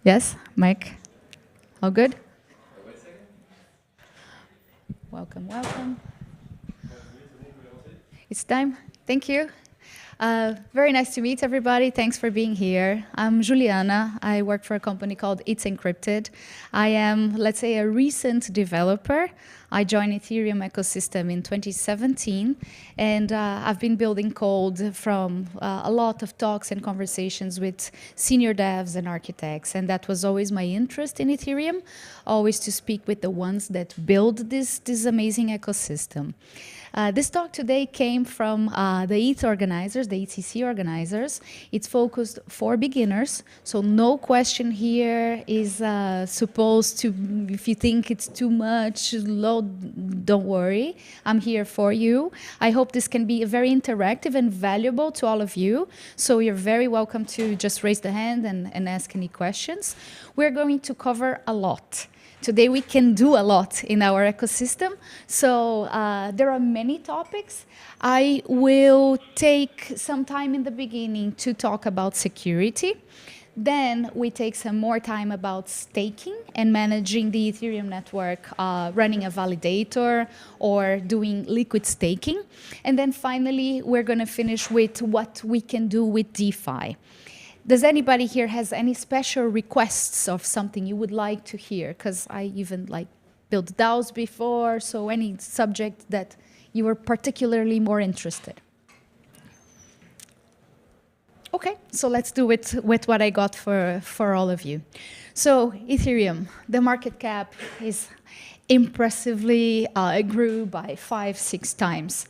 Yes, Mike. All good? Welcome, welcome. It's time. Thank you. Very nice to meet everybody. Thanks for being here. I'm Juliana. I work for a company called It's Encrypted. I am, let's say, a recent developer. I joined Ethereum ecosystem in 2017, and I've been building code from a lot of talks and conversations with senior devs and architects, and that was always my interest in Ethereum, always to speak with the ones that build this amazing ecosystem. This talk today came from the ETH organizers, the ETC organizers. It's focused for beginners, so no question here is supposed to, if you think it's too much, don't worry. I'm here for you. I hope this can be very interactive and valuable to all of you. So you're very welcome to just raise the hand and ask any questions. We're going to cover a lot. Today we can do a lot in our ecosystem, so there are many topics. I will take some time in the beginning to talk about security. Then we take some more time about staking and managing the Ethereum network, running a validator or doing liquid staking. And then finally, we're going to finish with what we can do with DeFi. Does anybody here has any special requests of something you would like to hear? Because I even built DAOs before, so any subject that you were particularly more interested. Okay, so let's do it with what I got for all of you. So Ethereum, the market cap is impressively grew by 5-6 times.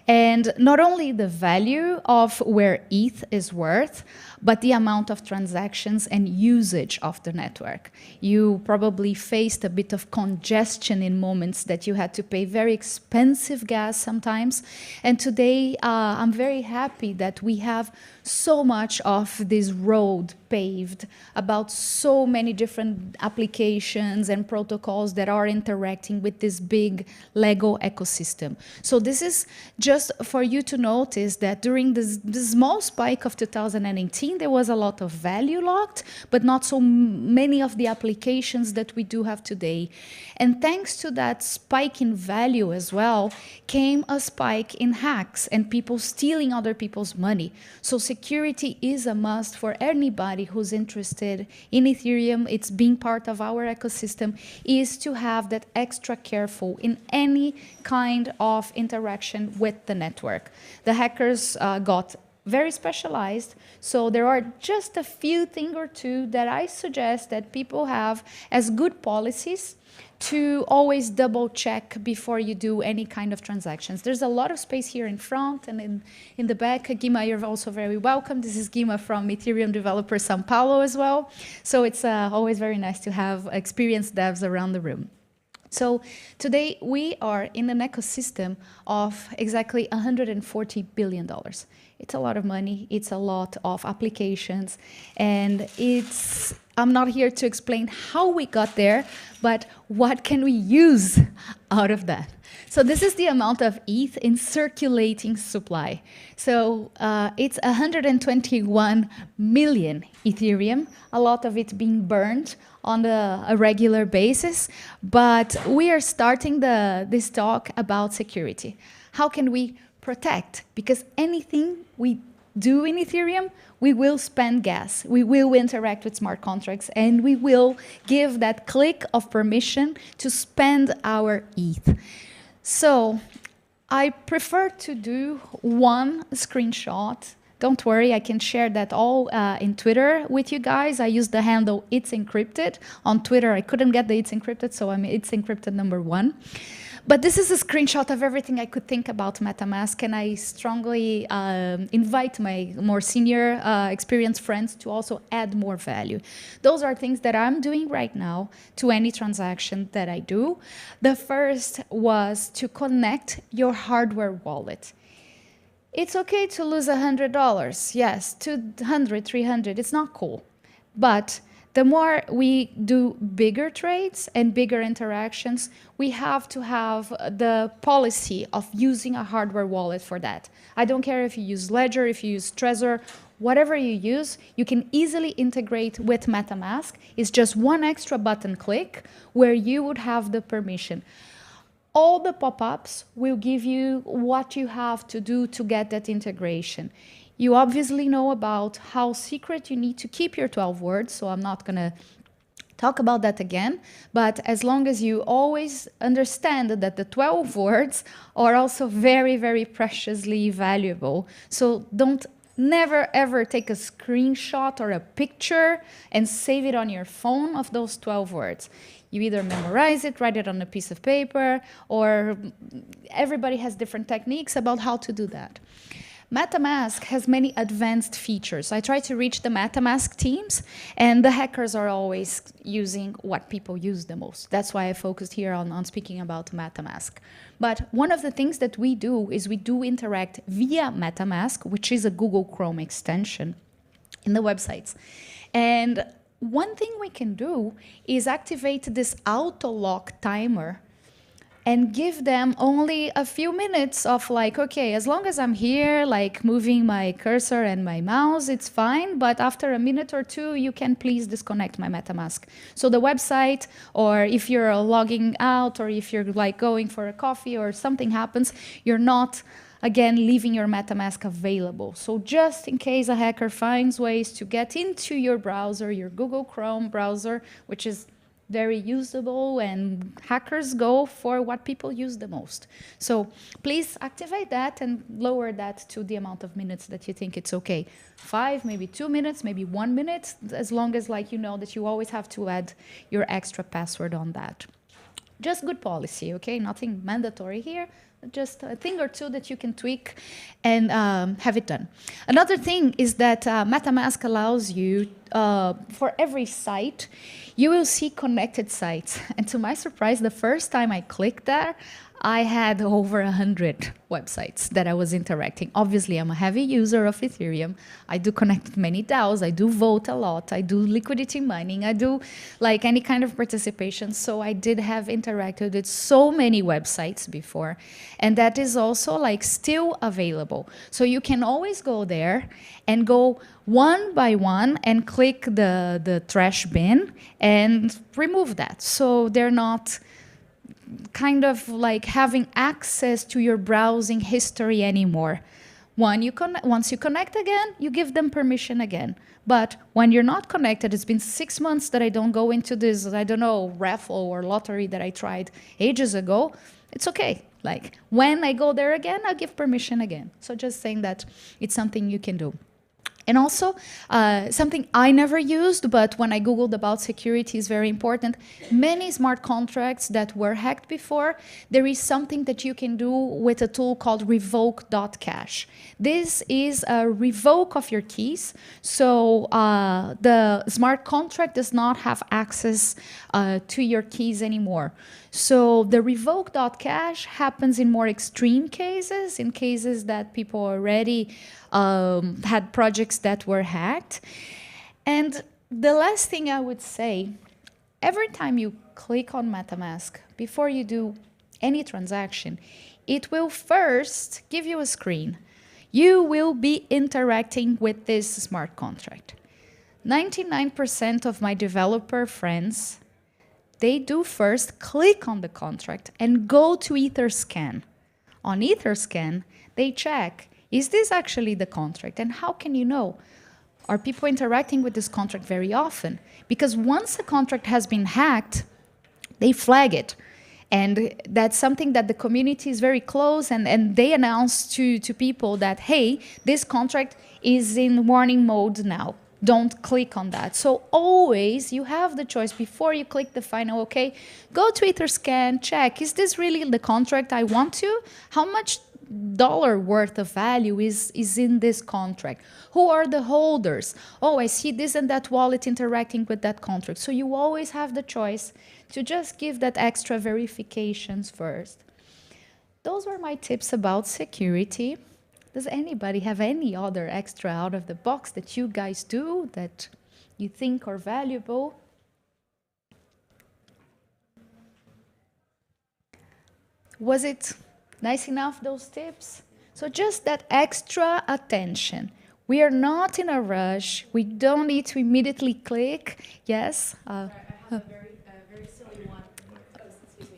And not only the value of where ETH is worth, but the amount of transactions and usage of the network. You probably faced a bit of congestion in moments that you had to pay very expensive gas sometimes. And today, I'm very happy that we have so much of this road paved about so many different applications and protocols that are interacting with this big Lego ecosystem. So this is just for you to notice that during this small spike of 2018, there was a lot of value locked, but not so many of the applications that we do have today. And thanks to that spike in value as well, came a spike in hacks and people stealing other people's money. So security is a must for anybody who's interested in Ethereum. It's being part of our ecosystem, is to have that extra careful in any kind of interaction with the network. The hackers got very specialized, so there are just a few thing or two that I suggest that people have as good policies to always double check before you do any kind of transactions. There's a lot of space here in front and in the back. Guima, you're also very welcome. This is Guima from Ethereum Developer São Paulo as well. So it's always very nice to have experienced devs around the room. So today we are in an ecosystem of exactly $140 billion. It's a lot of money, it's a lot of applications, and I'm not here to explain how we got there, but what can we use out of that? So this is the amount of ETH in circulating supply. So it's 121 million Ethereum, a lot of it being burned on a regular basis. But we are starting this talk about security. How can we protect? Because anything we do in Ethereum, we will spend gas, we will interact with smart contracts, and we will give that click of permission to spend our ETH. So I prefer to do one screenshot. Don't worry, I can share that all in Twitter with you guys. I use the handle It's Encrypted. On Twitter, I couldn't get the It's Encrypted, so I'm It's Encrypted #1. But this is a screenshot of everything I could think about metamask, and I strongly invite my more senior experienced friends to also add more value. Those are things that I'm doing right now to any transaction that I do. The first was to connect your hardware wallet. It's okay to lose $100, yes, $200, $300, it's not cool. But the more we do bigger trades and bigger interactions, we have to have the policy of using a hardware wallet for that. I don't care if you use Ledger, if you use Trezor, whatever you use, you can easily integrate with MetaMask. It's just one extra button click where you would have the permission. All the pop-ups will give you what you have to do to get that integration. You obviously know about how secret you need to keep your 12 words, so I'm not going to talk about that again. But as long as you always understand that the 12 words are also very, very preciously valuable. So don't never ever take a screenshot or a picture and save it on your phone of those 12 words. You either memorize it, write it on a piece of paper, or everybody has different techniques about how to do that. MetaMask has many advanced features. I try to reach the MetaMask teams, and the hackers are always using what people use the most. That's why I focused here on speaking about MetaMask. But one of the things that we do is we do interact via MetaMask, which is a Google Chrome extension in the websites. And one thing we can do is activate this auto lock timer and give them only a few minutes of like, okay, as long as I'm here, like moving my cursor and my mouse, it's fine. But after a minute or two, you can please disconnect my MetaMask. So the website, or if you're logging out, or if you're like going for a coffee or something happens, you're not, again, leaving your MetaMask available. So just in case a hacker finds ways to get into your browser, your Google Chrome browser, which is very usable, and hackers go for what people use the most. So please activate that and lower that to the amount of minutes that you think it's okay. 5, maybe 2 minutes, maybe 1 minute, as long as like you know that you always have to add your extra password on that. Just good policy, okay? Nothing mandatory here. Just a thing or two that you can tweak and have it done. Another thing is that MetaMask allows you, for every site, you will see connected sites. And to my surprise, the first time I clicked there, I had over 100 websites that I was interacting. Obviously, I'm a heavy user of Ethereum. I do connect with many DAOs. I do vote a lot. I do liquidity mining. I do like any kind of participation. So I did have interacted with so many websites before. And that is also like still available. So you can always go there and go one by one and click the trash bin and remove that. So they're not kind of like having access to your browsing history anymore. Once you connect again, you give them permission again. But when you're not connected, it's been 6 months that I don't go into this, I don't know, raffle or lottery that I tried ages ago, it's okay. Like when I go there again, I'll give permission again. So just saying that it's something you can do. And also, something I never used, but when I Googled about security is very important, many smart contracts that were hacked before, there is something that you can do with a tool called revoke.cash. This is a revoke of your keys. So the smart contract does not have access to your keys anymore. So the revoke.cash happens in more extreme cases, in cases that people already had projects that were hacked. And the last thing I would say, every time you click on MetaMask, before you do any transaction, it will first give you a screen. You will be interacting with this smart contract. 99% of my developer friends, they do first click on the contract and go to Etherscan. On Etherscan, they check, is this actually the contract? And how can you know? Are people interacting with this contract very often? Because once a contract has been hacked, they flag it. And that's something that the community is very close, and they announce to people that, hey, this contract is in warning mode now. Don't click on that. So always you have the choice before you click the final OK, go to Etherscan, check, is this really the contract I want to? How much dollar worth of value is in this contract? Who are the holders? Oh, I see this and that wallet interacting with that contract. So you always have the choice to just give that extra verifications first. Those were my tips about security. Does anybody have any other extra out of the box that you guys do that you think are valuable. Was it nice enough, those tips? So just that extra attention. We are not in a rush. We don't need to immediately click. Yes? I have a very silly one.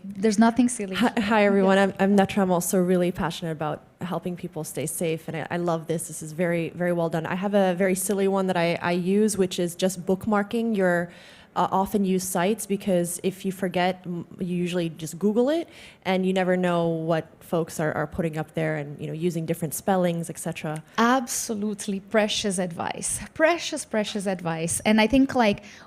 There's nothing silly. Hi everyone. I'm Netra. I'm also really passionate about helping people stay safe, and I love this. This is very, very well done. I have a very silly one that I use, which is just bookmarking your often used sites, because if you forget, you usually just Google it, and you never know what folks are putting up there, and using different spellings, etc. Absolutely precious advice. Precious advice. And I think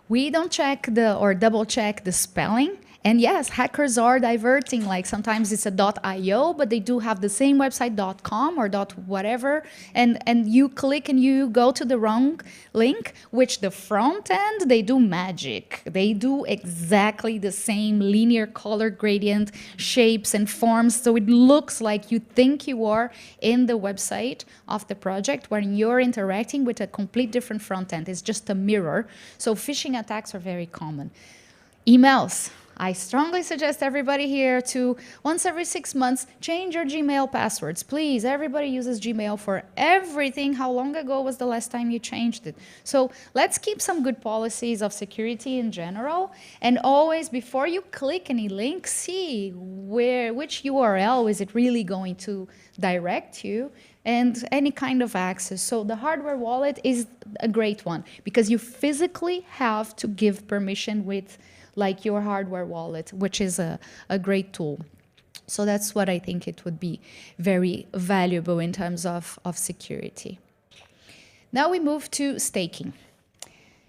we don't check or double check the spelling. And yes, hackers are diverting, sometimes it's a .io, but they do have the same website .com or .whatever, and you click and you go to the wrong link, which the front end, they do magic. They do exactly the same linear color gradient, shapes and forms, so it looks like you think you are in the website of the project when you're interacting with a complete different front end. It's just a mirror. So phishing attacks are very common. Emails. I strongly suggest everybody here to, once every 6 months, change your Gmail passwords. Please, everybody uses Gmail for everything. How long ago was the last time you changed it? So let's keep some good policies of security in general. And always, before you click any link, see which URL is it really going to direct you, and any kind of access. So the hardware wallet is a great one, because you physically have to give permission with your hardware wallet, which is a great tool. So that's what I think it would be very valuable in terms of security. Now we move to staking.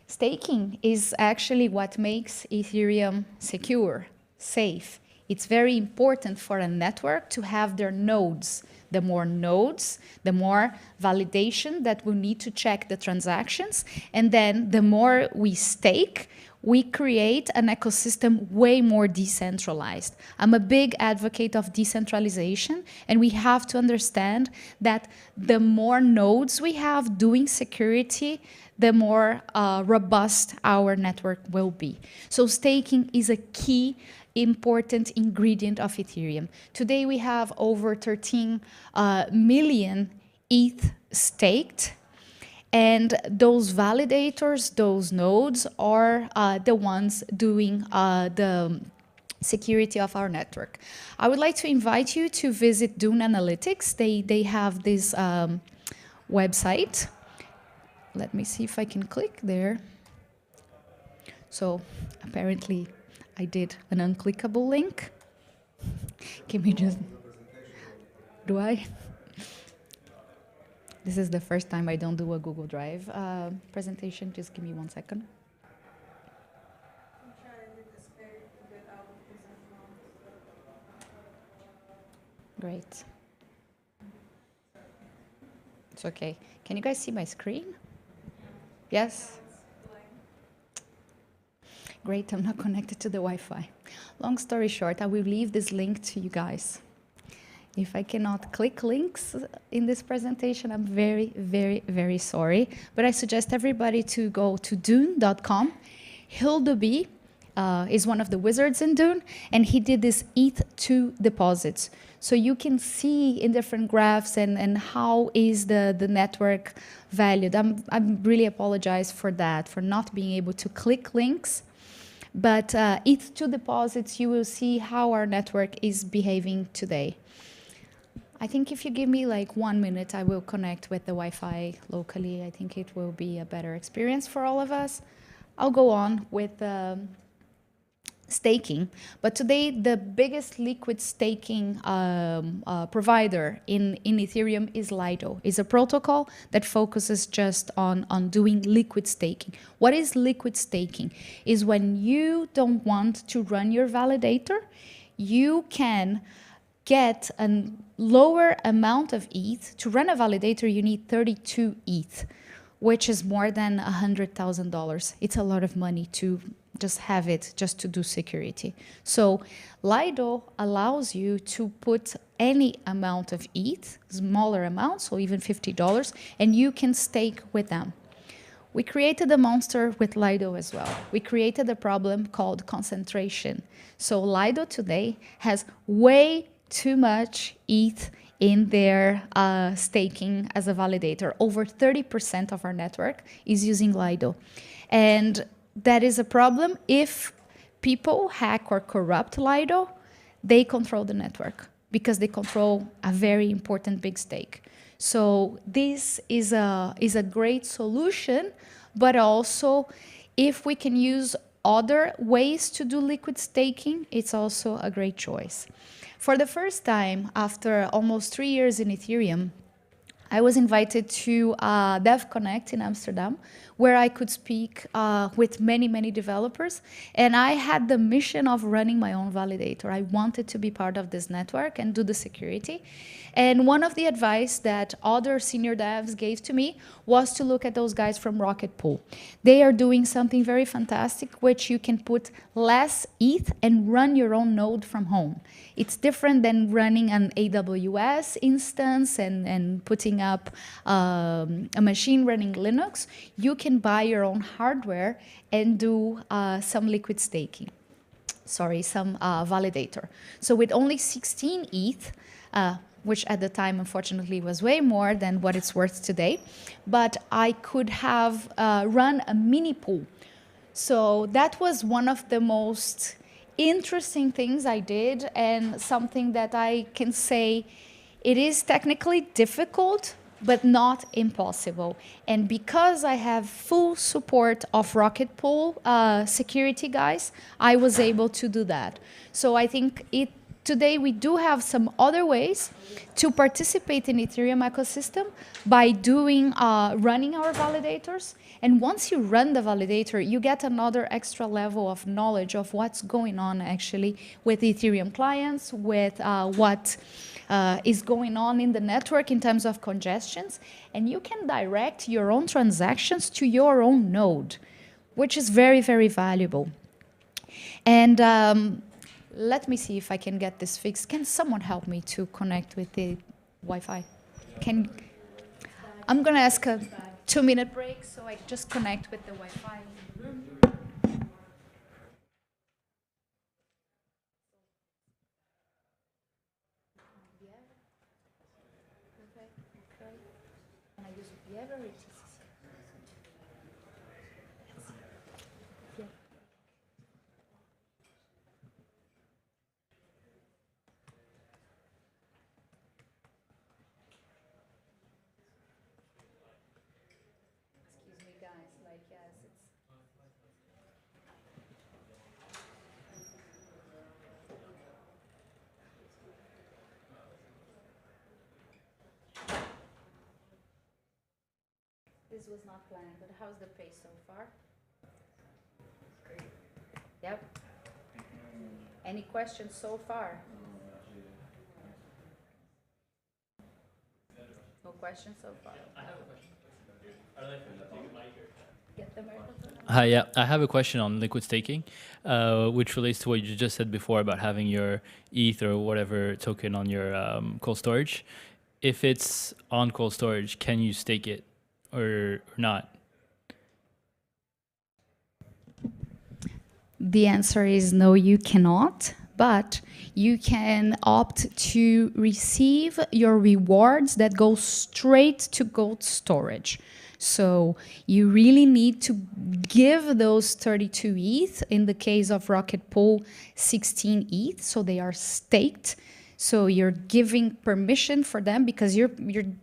Staking is actually what makes Ethereum secure, safe. It's very important for a network to have their nodes. The more nodes, the more validation that we need to check the transactions. And then the more we stake, we create an ecosystem way more decentralized. I'm a big advocate of decentralization, and we have to understand that the more nodes we have doing security, the more robust our network will be. So staking is a key important ingredient of Ethereum. Today we have over 13 million ETH staked. And those validators, those nodes, are the ones doing the security of our network. I would like to invite you to visit Dune Analytics. They have this website. Let me see if I can click there. So apparently I did an unclickable link. Can we just... Do I? This is the first time I don't do a Google Drive presentation. Just give me 1 second. Great. It's okay. Can you guys see my screen? Yes? Great, I'm not connected to the Wi-Fi. Long story short, I will leave this link to you guys. If I cannot click links in this presentation, I'm very, very, very sorry. But I suggest everybody to go to Dune.com. Hilduby is one of the wizards in Dune, and he did this ETH2 deposits. So you can see in different graphs and how is the network valued. I really apologize for that, for not being able to click links. But ETH2 deposits, you will see how our network is behaving today. I think if you give me 1 minute, I will connect with the Wi-Fi locally. I think it will be a better experience for all of us. I'll go on with staking. But today, the biggest liquid staking provider in Ethereum is Lido. It's a protocol that focuses just on doing liquid staking. What is liquid staking? Is when you don't want to run your validator, you can get a lower amount of ETH. To run a validator, you need 32 ETH, which is more than $100,000. It's a lot of money to just have it, just to do security. So Lido allows you to put any amount of ETH, smaller amounts, so even $50, and you can stake with them. We created a monster with Lido as well. We created a problem called concentration. So Lido today has way too much ETH in their staking as a validator. Over 30% of our network is using Lido. And that is a problem. If people hack or corrupt Lido, they control the network because they control a very important big stake. So this is a great solution, but also if we can use other ways to do liquid staking, it's also a great choice. For the first time, after almost 3 years in Ethereum, I was invited to Dev Connect in Amsterdam, where I could speak with many, many developers. And I had the mission of running my own validator. I wanted to be part of this network and do the security. And one of the advice that other senior devs gave to me was to look at those guys from Rocket Pool. They are doing something very fantastic, which you can put less ETH and run your own node from home. It's different than running an AWS instance and putting up a machine running Linux. You can buy your own hardware and do some liquid staking. Sorry, some validator. So with only 16 ETH, which at the time, unfortunately, was way more than what it's worth today, but I could have run a mini pool. So that was one of the most interesting things I did, and something that I can say it is technically difficult, but not impossible. And because I have full support of Rocket Pool security guys, I was able to do that. So I think today we do have some other ways to participate in Ethereum ecosystem by doing running our validators. And once you run the validator, you get another extra level of knowledge of what's going on actually with Ethereum clients, with what is going on in the network in terms of congestions. And you can direct your own transactions to your own node, which is very, very valuable. And let me see if I can get this fixed. Can someone help me to connect with the Wi-Fi? I'm going to ask a 2-minute break so I just connect with the Wi-Fi. This was not planned, but how's the pace so far? Great. Yep. Any questions so far? No questions so far. I have a question. Get the microphone. Hi, yeah, I have a question on liquid staking, which relates to what you just said before about having your ETH or whatever token on your cold storage. If it's on cold storage, can you stake it or not? The answer is no, you cannot, but you can opt to receive your rewards that go straight to cold storage. So you really need to give those 32 ETH, in the case of Rocket Pool, 16 ETH, so they are staked. So you're giving permission for them because you're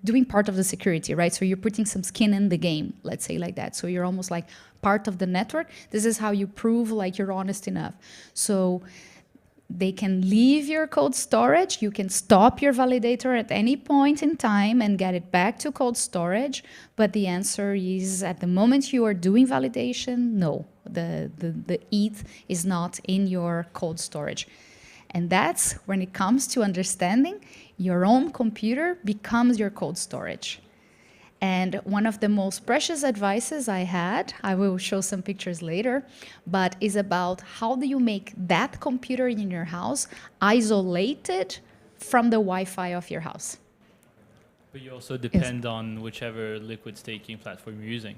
doing part of the security, right? So you're putting some skin in the game, let's say like that. So you're almost like part of the network. This is how you prove like you're honest enough. So they can leave your cold storage. You can stop your validator at any point in time and get it back to cold storage. But the answer is, at the moment you are doing validation, no, the ETH is not in your cold storage. And that's when it comes to understanding, your own computer becomes your cold storage. And one of the most precious advices I had, I will show some pictures later, but is about how do you make that computer in your house isolated from the Wi-Fi of your house. But you also depend on whichever liquid staking platform you're using.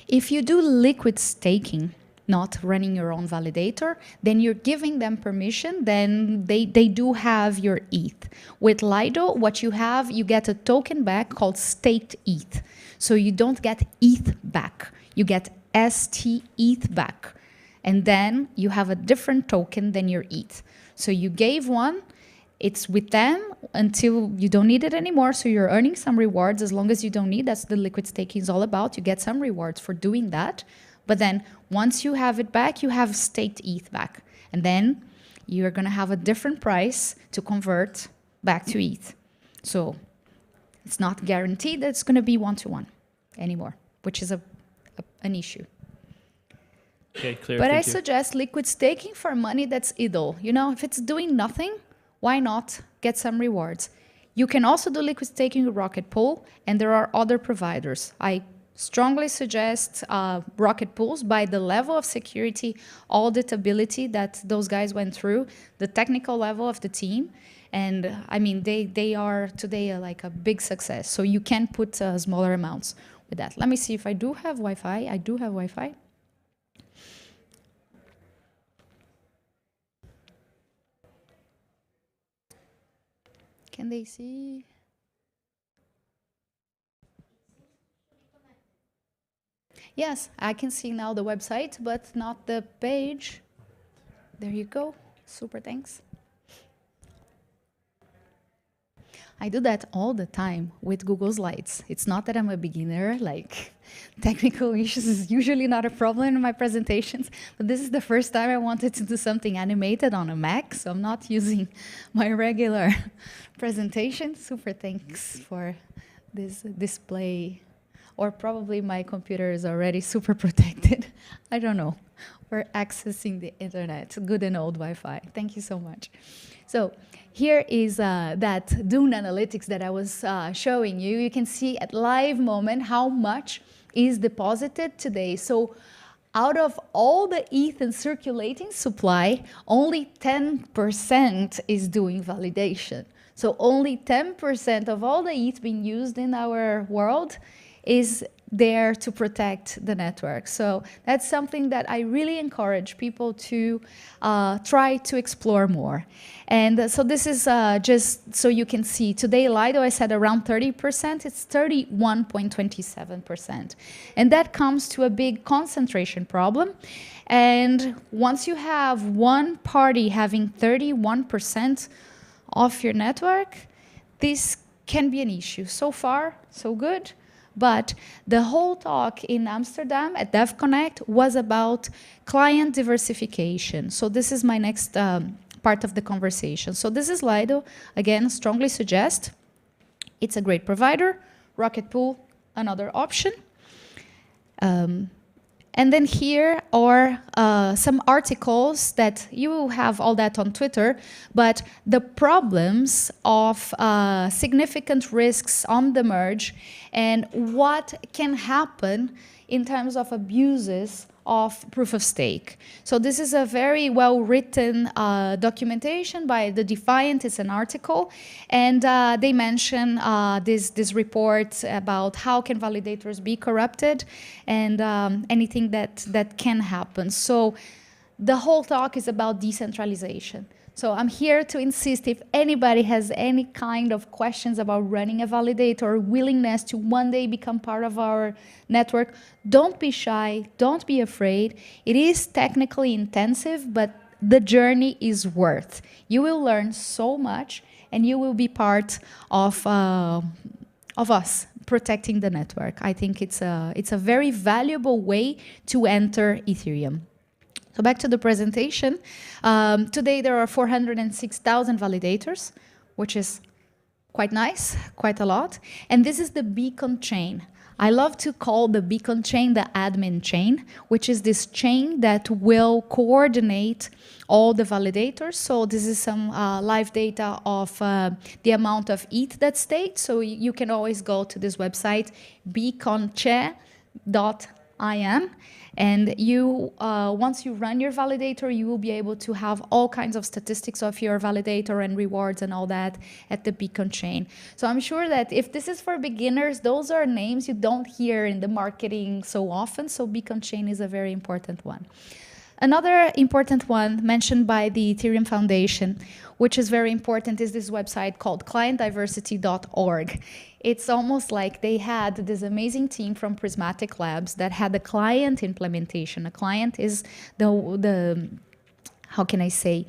If you do liquid staking, not running your own validator, then you're giving them permission, then they do have your ETH. With Lido, what you have, you get a token back called staked ETH. So you don't get ETH back, you get ST ETH back. And then you have a different token than your ETH. So you gave one, it's with them until you don't need it anymore. So you're earning some rewards as long as you don't need. That's the liquid staking is all about. You get some rewards for doing that. But then once you have it back, you have staked ETH back. And then you're going to have a different price to convert back to ETH. So it's not guaranteed that it's going to be one-to-one anymore, which is an issue. Okay, clear. But I Thank you. suggest liquid staking for money that's idle. You know, if it's doing nothing, why not get some rewards? You can also do liquid staking with Rocket Pool, and there are other providers. I strongly suggest Rocket Pools by the level of security, auditability that those guys went through, the technical level of the team. And I mean, they are today like a big success. So you can put smaller amounts with that. Let me see if I do have Wi-Fi. I do have Wi-Fi. Can they see? Yes, I can see now the website, but not the page. There you go. Super thanks. I do that all the time with Google Slides. It's not that I'm a beginner, like technical issues is usually not a problem in my presentations, but this is the first time I wanted to do something animated on a Mac, so I'm not using my regular presentation. Super thanks for this display. Or probably my computer is already super protected. I don't know. We're accessing the internet, good and old Wi-Fi. Thank you so much. So here is that Dune Analytics that I was showing you. You can see at live moment how much is deposited today. So out of all the ETH in circulating supply, only 10% is doing validation. So only 10% of all the ETH being used in our world is there to protect the network. So that's something that I really encourage people to try to explore more. And so this is just so you can see. Today, Lido, I said around 30%. It's 31.27%. And that comes to a big concentration problem. And once you have one party having 31% of your network, this can be an issue. So far, so good. But the whole talk in Amsterdam at DevConnect was about client diversification. So this is my next part of the conversation. So this is Lido. Again, strongly suggest. It's a great provider. Rocket Pool, another option. And then here are some articles that you will have all that on Twitter, but the problems of significant risks on the merge and what can happen in terms of abuses of proof of stake. So this is a very well-written documentation by the Defiant. It's an article, and they mention this report about how can validators be corrupted and anything that can happen. So the whole talk is about decentralization. So I'm here to insist if anybody has any kind of questions about running a validator or willingness to one day become part of our network, don't be shy, don't be afraid. It is technically intensive, but the journey is worth. You will learn so much and you will be part of us protecting the network. I think it's a very valuable way to enter Ethereum. So back to the presentation. Today there are 406,000 validators, which is quite nice, quite a lot. And this is the beacon chain. I love to call the beacon chain the admin chain, which is this chain that will coordinate all the validators. So this is some live data of the amount of ETH that's staked. So you can always go to this website, beaconchain.admin. IN. And you, once you run your validator, you will be able to have all kinds of statistics of your validator and rewards and all that at the Beacon chain. So I'm sure that if this is for beginners, those are names you don't hear in the marketing so often. So Beacon chain is a very important one. Another important one mentioned by the Ethereum Foundation, which is very important, is this website called clientdiversity.org. It's almost like they had this amazing team from Prismatic Labs that had the client implementation. A client is the how can I say,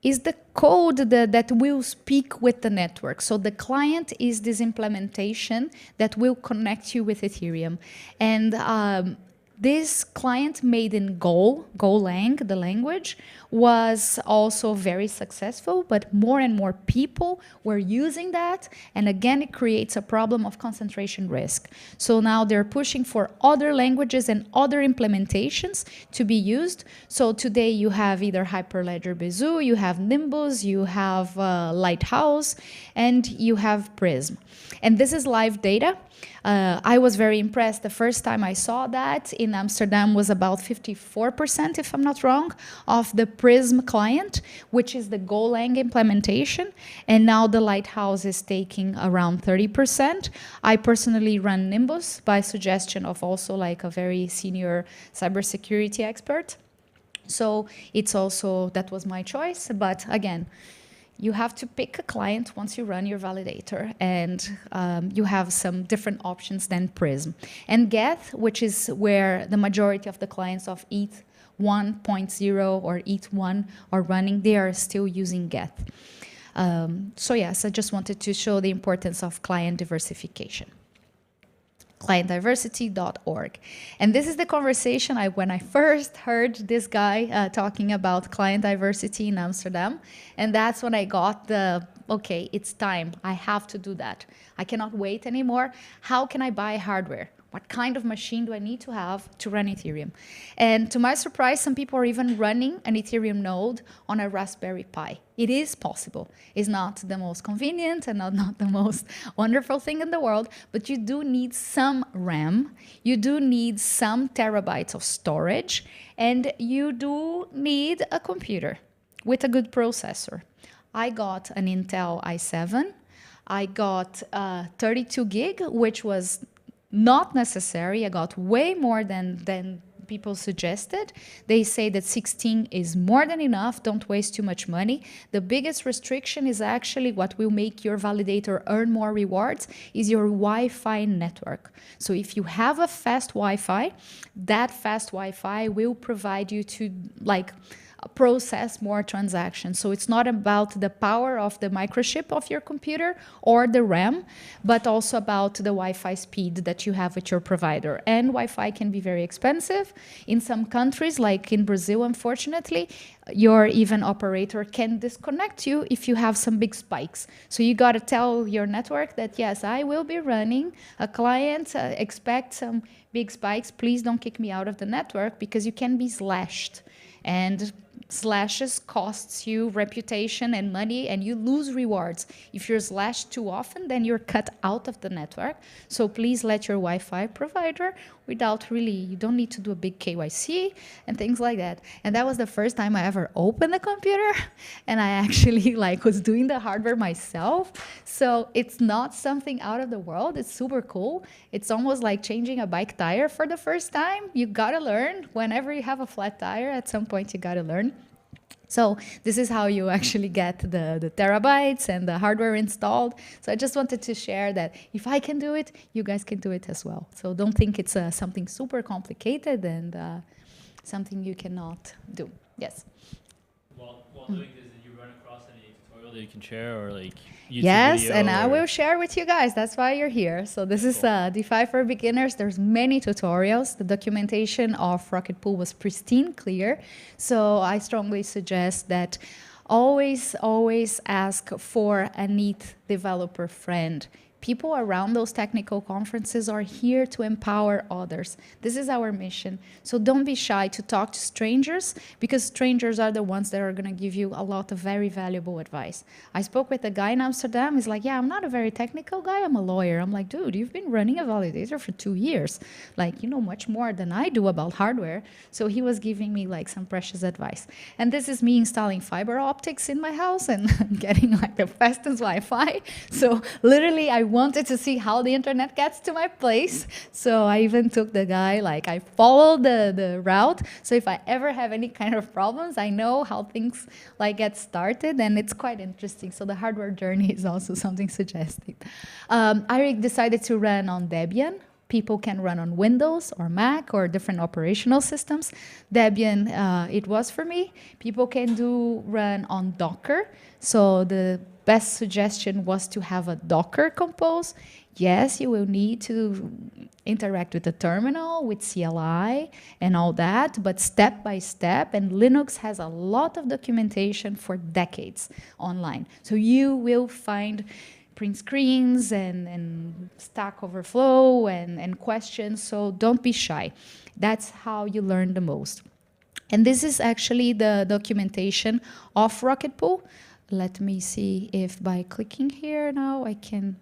is the code that will speak with the network. So the client is this implementation that will connect you with Ethereum. And this client made in Golang, the language, was also very successful, but more and more people were using that. And again, it creates a problem of concentration risk. So now they're pushing for other languages and other implementations to be used. So today you have either Hyperledger Bezu, you have Nimbus, you have Lighthouse, and you have Prism. And this is live data. I was very impressed. The first time I saw that in Amsterdam was about 54%, if I'm not wrong, of the Prism client, which is the Golang implementation. And now the Lighthouse is taking around 30%. I personally run Nimbus by suggestion of also like a very senior cybersecurity expert. So it's also, that was my choice. But again, you have to pick a client once you run your validator, and you have some different options than Prism. And Geth, which is where the majority of the clients of ETH 1.0 or ETH 1 are running, they are still using Geth. So yes, I just wanted to show the importance of client diversification. clientdiversity.org. And this is the conversation when I first heard this guy talking about client diversity in Amsterdam. And that's when I got okay, it's time. I have to do that. I cannot wait anymore. How can I buy hardware? What kind of machine do I need to have to run Ethereum? And to my surprise, some people are even running an Ethereum node on a Raspberry Pi. It is possible. It's not the most convenient and not the most wonderful thing in the world, but you do need some RAM, you do need some terabytes of storage, and you do need a computer with a good processor. I got an Intel i7. I got 32 gig, which was not necessary. I got way more than people suggested. They say that 16 is more than enough. Don't waste too much money. The biggest restriction is actually what will make your validator earn more rewards is your Wi-Fi network. So if you have a fast Wi-Fi, that fast Wi-Fi will provide you to process more transactions. So it's not about the power of the microchip of your computer or the RAM, but also about the Wi-Fi speed that you have with your provider. And Wi-Fi can be very expensive. In some countries, like in Brazil, unfortunately, your even operator can disconnect you if you have some big spikes. So you got to tell your network that, yes, I will be running a client, expect some big spikes. Please don't kick me out of the network because you can be slashed. And slashes costs you reputation and money, and you lose rewards. If you're slashed too often, then you're cut out of the network. So please let your Wi-Fi provider without really, you don't need to do a big KYC and things like that. And that was the first time I ever opened a computer, and I actually was doing the hardware myself. So it's not something out of the world. It's super cool. It's almost like changing a bike tire for the first time. You gotta learn. Whenever you have a flat tire, at some point you gotta learn. So this is how you actually get the terabytes and the hardware installed. So I just wanted to share that if I can do it, you guys can do it as well. So don't think it's something super complicated and something you cannot do. Yes? While doing this, did you run across any tutorial that you can share or YouTube yes, video and I will share with you guys. That's why you're here. So this is DeFi for beginners. There's many tutorials. The documentation of Rocket Pool was pristine clear. So I strongly suggest that always ask for a neat developer friend. people around those technical conferences are here to empower others. This is our mission. So don't be shy to talk to strangers, because strangers are the ones that are going to give you a lot of very valuable advice. I spoke with a guy in Amsterdam. He's like, yeah, I'm not a very technical guy. I'm a lawyer. I'm like, dude, you've been running a validator for 2 years. Like, you know much more than I do about hardware. So he was giving me like some precious advice. And this is me installing fiber optics in my house and getting like the fastest Wi-Fi. So literally I wanted to see how the internet gets to my place. So I even took the guy, like I followed the route. So if I ever have any kind of problems, I know how things like get started, and it's quite interesting. So the hardware journey is also something suggested. I decided to run on Debian. People can run on Windows or Mac or different operational systems. Debian, it was for me. People can run on Docker. So the best suggestion was to have a Docker compose. Yes, you will need to interact with the terminal, with CLI and all that, but step by step. And Linux has a lot of documentation for decades online. So you will find print screens and Stack Overflow and questions. So don't be shy. That's how you learn the most. And this is actually the documentation of Rocket Pool. Let me see if by clicking here now I can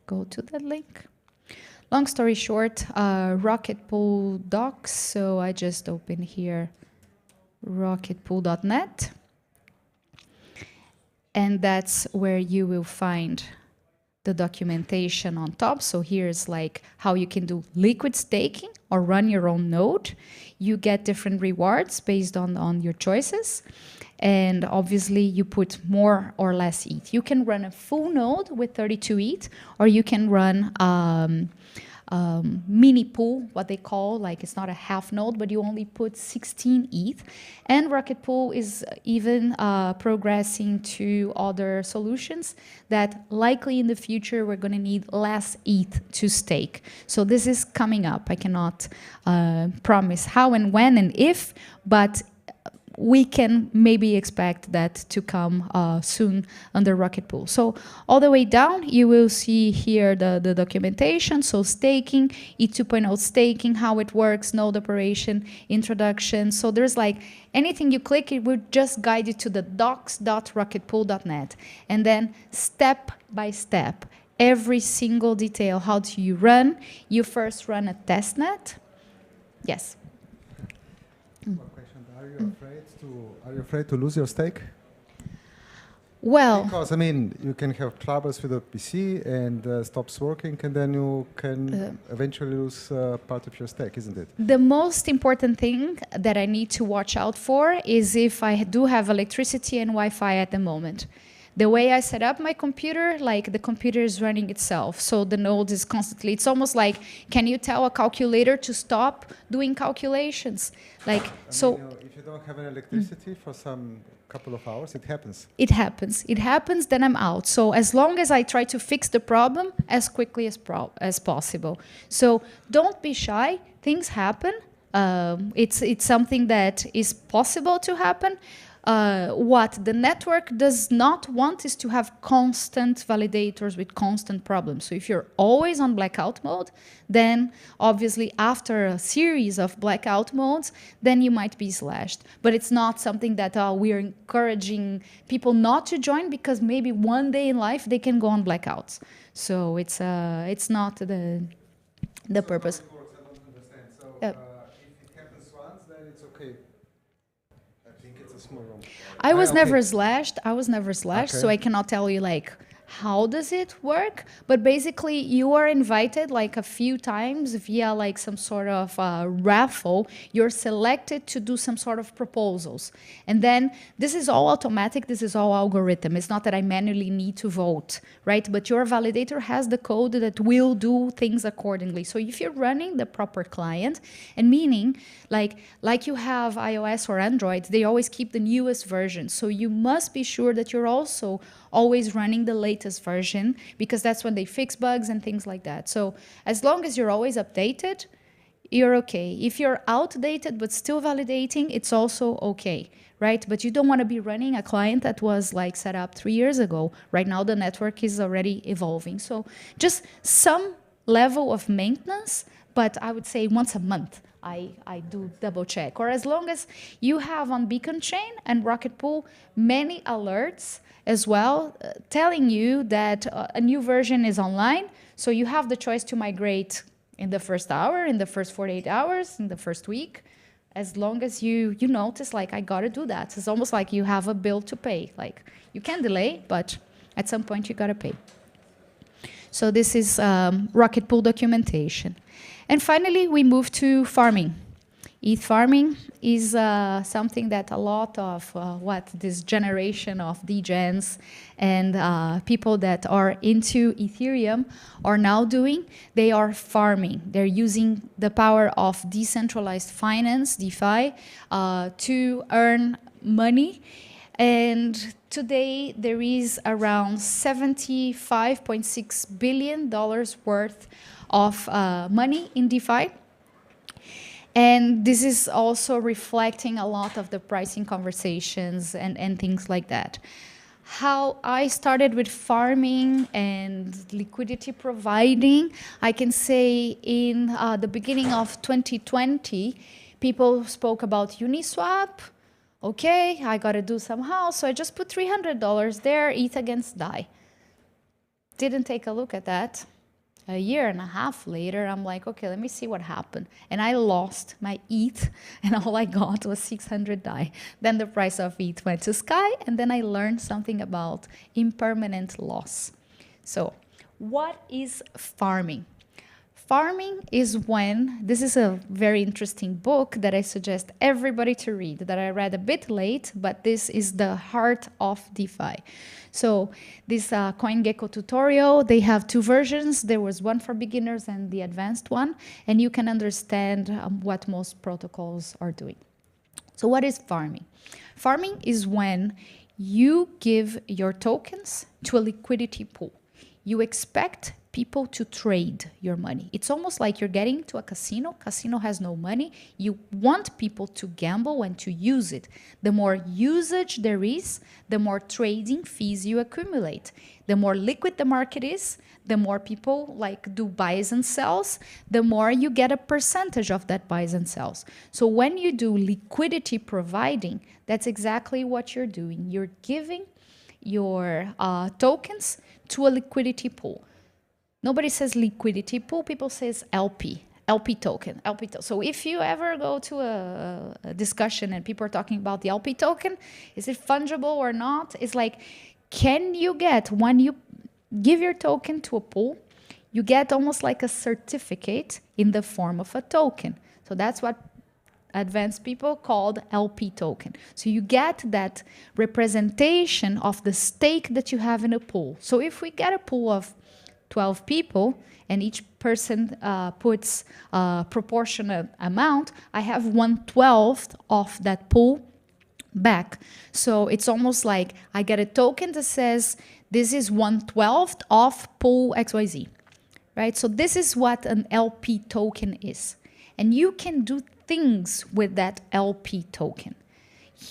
go to that link. Long story short, Rocket Pool docs. So I just open here rocketpool.net. And that's where you will find the documentation on top. So here's like how you can do liquid staking or run your own node. You get different rewards based on your choices. And obviously you put more or less ETH. You can run a full node with 32 ETH, or you can run mini pool, what they call, like it's not a half node, but you only put 16 ETH. And Rocket Pool is even progressing to other solutions that likely in the future we're going to need less ETH to stake. So this is coming up. I cannot promise how and when and if, but we can maybe expect that to come soon under Rocket Pool. So all the way down, you will see here the documentation. So staking, E2.0 staking, how it works, node operation, introduction. So there's like anything you click, it will just guide you to the docs.rocketpool.net. And then step by step, every single detail, how do you run? You first run a testnet. Yes. Are you afraid to lose your stake? Well, because I mean, you can have troubles with the PC and stops working, and then you can eventually lose part of your stake, isn't it? The most important thing that I need to watch out for is if I do have electricity and Wi-Fi at the moment. The way I set up my computer, like the computer is running itself. So the node is constantly, it's almost like, can you tell a calculator to stop doing calculations? Like, so if you don't have any electricity for some couple of hours, it happens. It happens. It happens, then I'm out. So as long as I try to fix the problem as quickly as possible. So don't be shy. Things happen. It's something that is possible to happen. What the network does not want is to have constant validators with constant problems. So if you're always on blackout mode, then obviously after a series of blackout modes, then you might be slashed. But it's not something that we're encouraging people not to join, because maybe one day in life they can go on blackouts. So it's not the purpose. How it works, I don't understand. So if it happens once, then it's okay. I was never slashed. Okay. So I cannot tell you like how does it work, but basically you are invited like a few times via like some sort of raffle. You're selected to do some sort of proposals, and then this is all automatic. This is all algorithm. It's not that I manually need to vote, right? But your validator has the code that will do things accordingly. So if you're running the proper client, and meaning like you have iOS or Android, they always keep the newest version. So you must be sure that you're also always running the latest version, because that's when they fix bugs and things like that. So as long as you're always updated, you're okay. If you're outdated but still validating, it's also okay, right? But you don't want to be running a client that was like set up 3 years ago. Right now, the network is already evolving. So just some level of maintenance, but I would say once a month, I do double check. Or as long as you have on Beacon Chain and Rocket Pool many alerts as well, telling you that a new version is online. So you have the choice to migrate in the first hour, in the first 48 hours, in the first week, as long as you notice, like, I got to do that. It's almost like you have a bill to pay. Like, you can delay, but at some point you got to pay. So this is Rocket Pool documentation. And finally, we move to farming. ETH farming is something that a lot of this generation of degens and people that are into Ethereum are now doing. They are farming. They're using the power of decentralized finance, DeFi, to earn money. And today there is around $75.6 billion worth of money in DeFi. And this is also reflecting a lot of the pricing conversations and things like that. How I started with farming and liquidity providing, I can say in the beginning of 2020, people spoke about Uniswap. Okay, I got to do somehow, so I just put $300 there, ETH against DAI. Didn't take a look at that. A year and a half later, I'm like, okay, let me see what happened. And I lost my ETH, and all I got was 600 DAI. Then the price of ETH went to sky, and then I learned something about impermanent loss. So what is farming? Farming is when, this is a very interesting book that I suggest everybody to read, that I read a bit late, but this is the heart of DeFi. So this CoinGecko tutorial, they have two versions. There was one for beginners and the advanced one, and you can understand what most protocols are doing. So what is farming? Farming is when you give your tokens to a liquidity pool. You expect people to trade your money. It's almost like you're getting to a casino. Casino has no money. You want people to gamble and to use it. The more usage there is, the more trading fees you accumulate. The more liquid the market is, the more people like do buys and sells, the more you get a percentage of that buys and sells. So when you do liquidity providing, that's exactly what you're doing. You're giving your tokens to a liquidity pool. Nobody says liquidity pool, people says LP token. So if you ever go to a discussion and people are talking about the LP token, is it fungible or not? It's like, can you get, when you give your token to a pool, you get almost like a certificate in the form of a token. So that's what advanced people called LP token. So you get that representation of the stake that you have in a pool. So if we get a pool of 12 people and each person puts a proportionate amount, I have 1/12 of that pool back. So it's almost like I get a token that says this is 1/12 of pool XYZ, right? So this is what an LP token is. And you can do things with that LP token.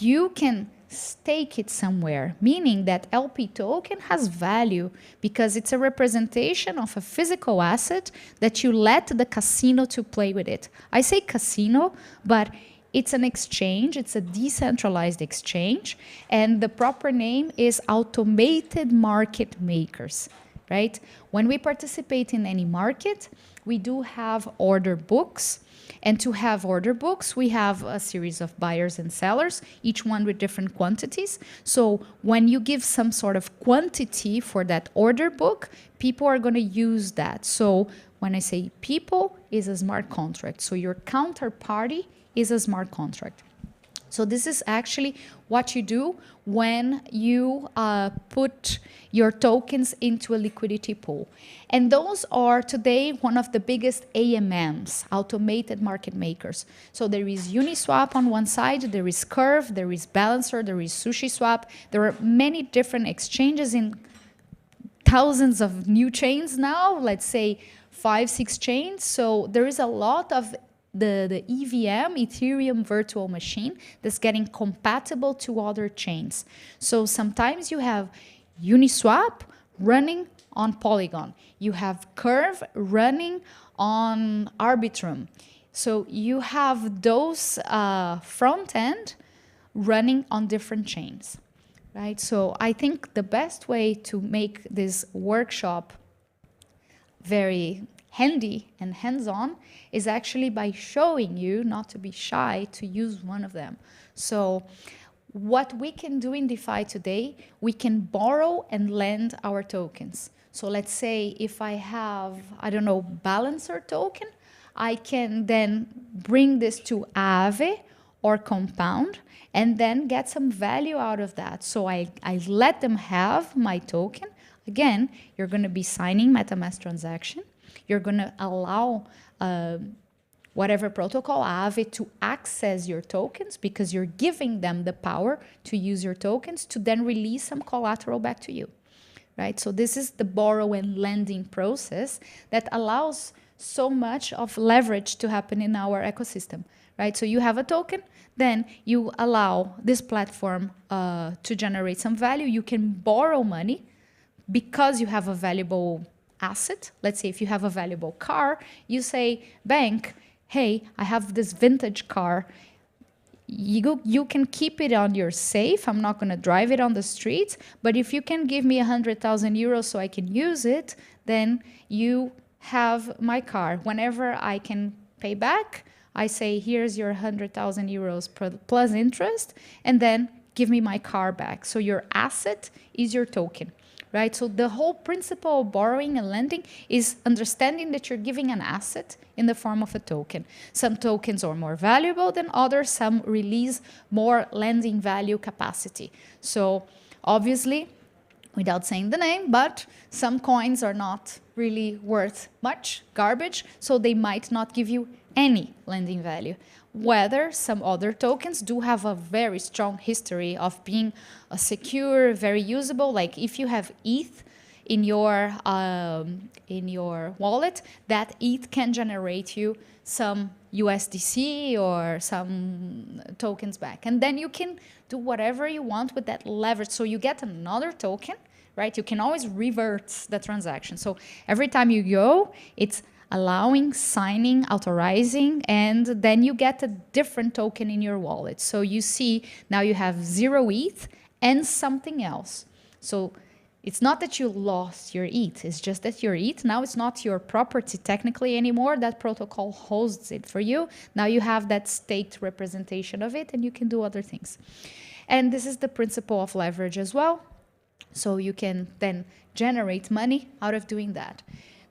You can stake it somewhere, meaning that LP token has value because it's a representation of a physical asset that you let the casino to play with it. I say casino, but it's an exchange, it's a decentralized exchange, and the proper name is automated market makers, right? When we participate in any market, we do have order books. And to have order books, we have a series of buyers and sellers, each one with different quantities. So when you give some sort of quantity for that order book, people are going to use that. So when I say people, is a smart contract. So your counterparty is a smart contract. So this is actually what you do when you put your tokens into a liquidity pool. And those are today one of the biggest AMMs, automated market makers. So there is Uniswap on one side, there is Curve, there is Balancer, there is SushiSwap. There are many different exchanges in thousands of new chains now, let's say 5, 6 chains. So there is a lot of the EVM, Ethereum Virtual Machine, that's getting compatible to other chains. So sometimes you have Uniswap running on Polygon. You have Curve running on Arbitrum. So you have those front end running on different chains, right? So I think the best way to make this workshop very handy and hands-on is actually by showing you not to be shy to use one of them. So what we can do in DeFi today, we can borrow and lend our tokens. So let's say if I have, I don't know, Balancer token, I can then bring this to Aave or Compound and then get some value out of that. So I let them have my token. Again, you're going to be signing MetaMask transaction. You're going to allow whatever protocol, Aave, to access your tokens because you're giving them the power to use your tokens to then release some collateral back to you, right? So this is the borrow and lending process that allows so much of leverage to happen in our ecosystem, right? So you have a token, then you allow this platform to generate some value. You can borrow money because you have a valuable asset. Let's say if you have a valuable car, you say, bank, hey, I have this vintage car. You can keep it on your safe. I'm not going to drive it on the streets. But if you can give me 100,000 euros so I can use it, then you have my car. Whenever I can pay back, I say, here's your 100,000 euros plus interest, and then give me my car back. So your asset is your token. Right? So the whole principle of borrowing and lending is understanding that you're giving an asset in the form of a token. Some tokens are more valuable than others. Some release more lending value capacity. So obviously, without saying the name, but some coins are not really worth much, garbage, so they might not give you any lending value. Whether some other tokens do have a very strong history of being secure, very usable. Like if you have ETH in your wallet, that ETH can generate you some USDC or some tokens back. And then you can do whatever you want with that leverage. So you get another token, right? You can always revert the transaction. So every time you go, it's allowing, signing, authorizing, and then you get a different token in your wallet. So you see now you have 0 ETH and something else. So it's not that you lost your ETH, it's just that your ETH now it's not your property technically anymore. That protocol hosts it for you. Now you have that staked representation of it and you can do other things. And this is the principle of leverage as well. So you can then generate money out of doing that.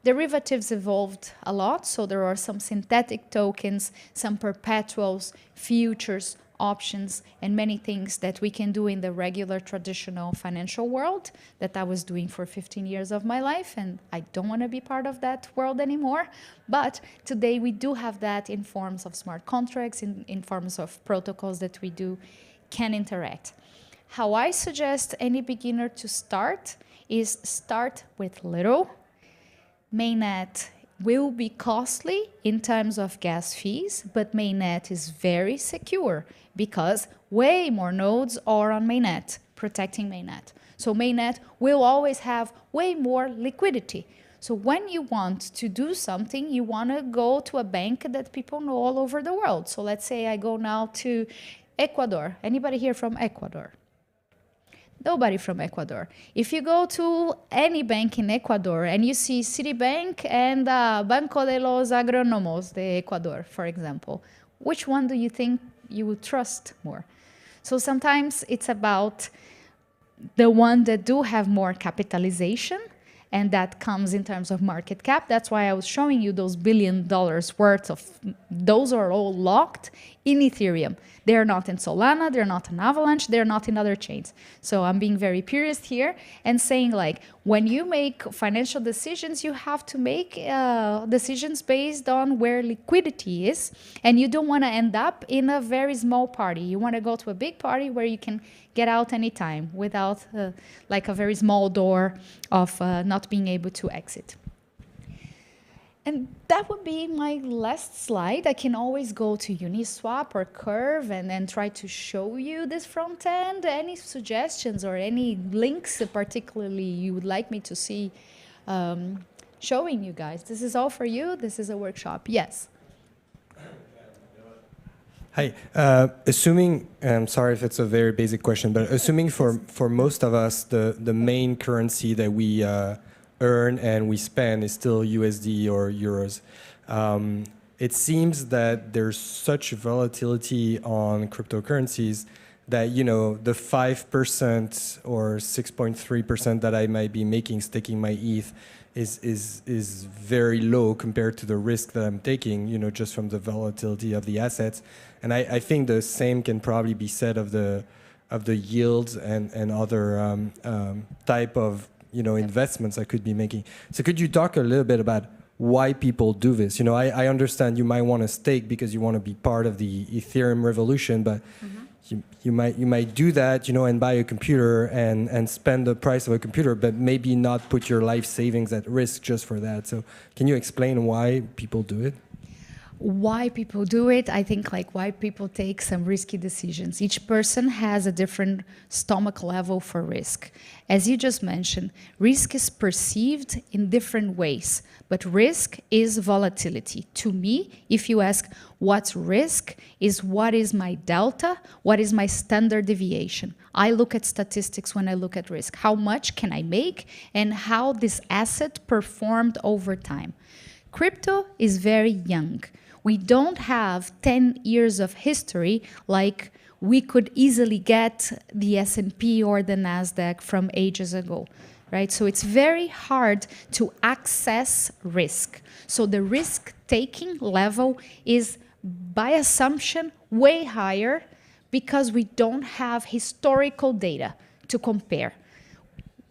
Derivatives evolved a lot, so there are some synthetic tokens, some perpetuals, futures, options, and many things that we can do in the regular traditional financial world that I was doing for 15 years of my life, and I don't want to be part of that world anymore. But today we do have that in forms of smart contracts, in forms of protocols that we can interact. How I suggest any beginner to start is start with little. Mainnet will be costly in terms of gas fees, but mainnet is very secure because way more nodes are on mainnet, protecting mainnet. So mainnet will always have way more liquidity. So when you want to do something, you want to go to a bank that people know all over the world. So let's say I go now to Ecuador. Anybody here from Ecuador? Nobody from Ecuador. If you go to any bank in Ecuador and you see Citibank and Banco de los Agrónomos de Ecuador, for example, which one do you think you would trust more? So sometimes it's about the one that do have more capitalization, and that comes in terms of market cap. That's why I was showing you those $1 billion worth of, those are all locked in Ethereum. They're not in Solana, they're not in Avalanche, they're not in other chains. So I'm being very purist here and saying like, when you make financial decisions, you have to make decisions based on where liquidity is. And you don't want to end up in a very small party. You want to go to a big party where you can get out anytime without like a very small door of not being able to exit. And that would be my last slide. I can always go to Uniswap or Curve and then try to show you this front end. Any suggestions or any links particularly you would like me to see showing you guys? This is all for you. This is a workshop. Yes. Hi. Assuming, I'm sorry if it's a very basic question, but assuming for most of us, the main currency that we earn and we spend is still USD or euros. It seems that there's such volatility on cryptocurrencies that, you know, the 5% or 6.3% that I might be making staking my ETH is very low compared to the risk that I'm taking, you know, just from the volatility of the assets. And I think the same can probably be said of the yields and other type of, you know, investments I could be making. So could you talk a little bit about why people do this? You know, I understand you might want to stake because you want to be part of the Ethereum revolution, but you might do that, you know, and buy a computer and spend the price of a computer, but maybe not put your life savings at risk just for that. So can you explain why people do it? Why people do it, I think like why people take some risky decisions. Each person has a different stomach level for risk. As you just mentioned, risk is perceived in different ways, but risk is volatility. To me, if you ask what's risk, is what is my delta, what is my standard deviation. I look at statistics when I look at risk. How much can I make and how this asset performed over time. Crypto is very young. We don't have 10 years of history like we could easily get the S&P or the NASDAQ from ages ago, right? So it's very hard to access risk. So the risk-taking level is, by assumption, way higher because we don't have historical data to compare.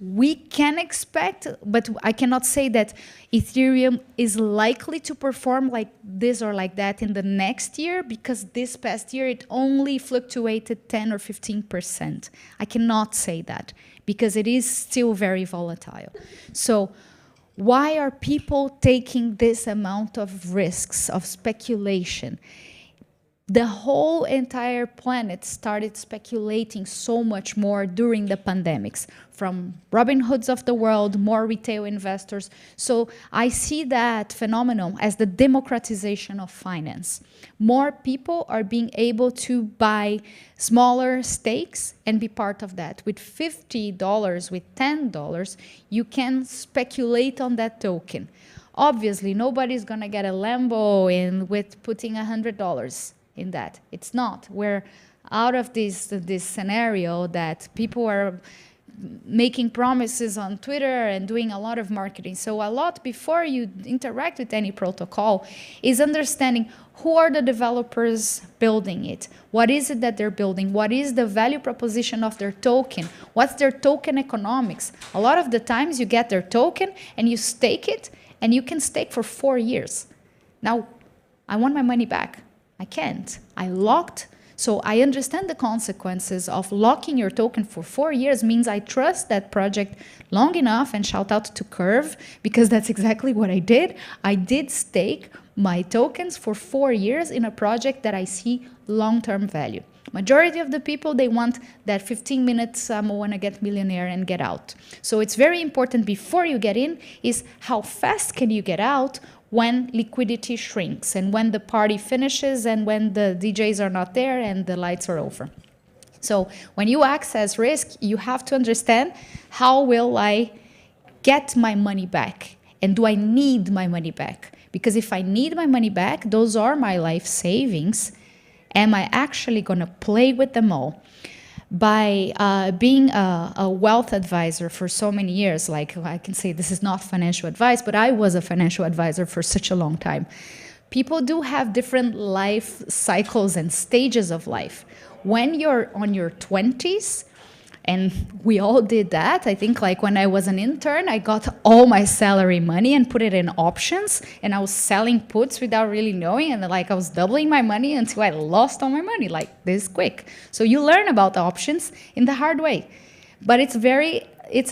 We can expect, but I cannot say that Ethereum is likely to perform like this or like that in the next year, because this past year it only fluctuated 10 or 15%. I cannot say that because it is still very volatile. So why are people taking this amount of risks, of speculation? The whole entire planet started speculating so much more during the pandemics, from Robin Hoods of the world, more retail investors. So I see that phenomenon as the democratization of finance. More people are being able to buy smaller stakes and be part of that. With $50, with $10, you can speculate on that token. Obviously, nobody's gonna get a Lambo with putting $100 in that. It's not. We're out of this scenario that people are making promises on Twitter and doing a lot of marketing. So a lot before you interact with any protocol is understanding who are the developers building it, what is it that they're building, what is the value proposition of their token, what's their token economics. A lot of the times you get their token and you stake it, and you can stake for 4 years. Now, I want my money back. I can't. I locked. So I understand the consequences of locking your token for 4 years means I trust that project long enough, and shout out to Curve, because that's exactly what I did. I did stake my tokens for 4 years in a project that I see long-term value. Majority of the people, they want that 15 minutes, I want to get millionaire and get out. So it's very important before you get in is how fast can you get out when liquidity shrinks and when the party finishes and when the DJs are not there and the lights are over. So when you access risk, you have to understand, how will I get my money back? And do I need my money back? Because if I need my money back, those are my life savings. Am I actually going to play with them all? By being a wealth advisor for so many years, like I can say this is not financial advice, but I was a financial advisor for such a long time. People do have different life cycles and stages of life. When you're on your 20s, and we all did that. I think like when I was an intern, I got all my salary money and put it in options, and I was selling puts without really knowing, and like I was doubling my money until I lost all my money like this quick. So you learn about the options in the hard way. But it's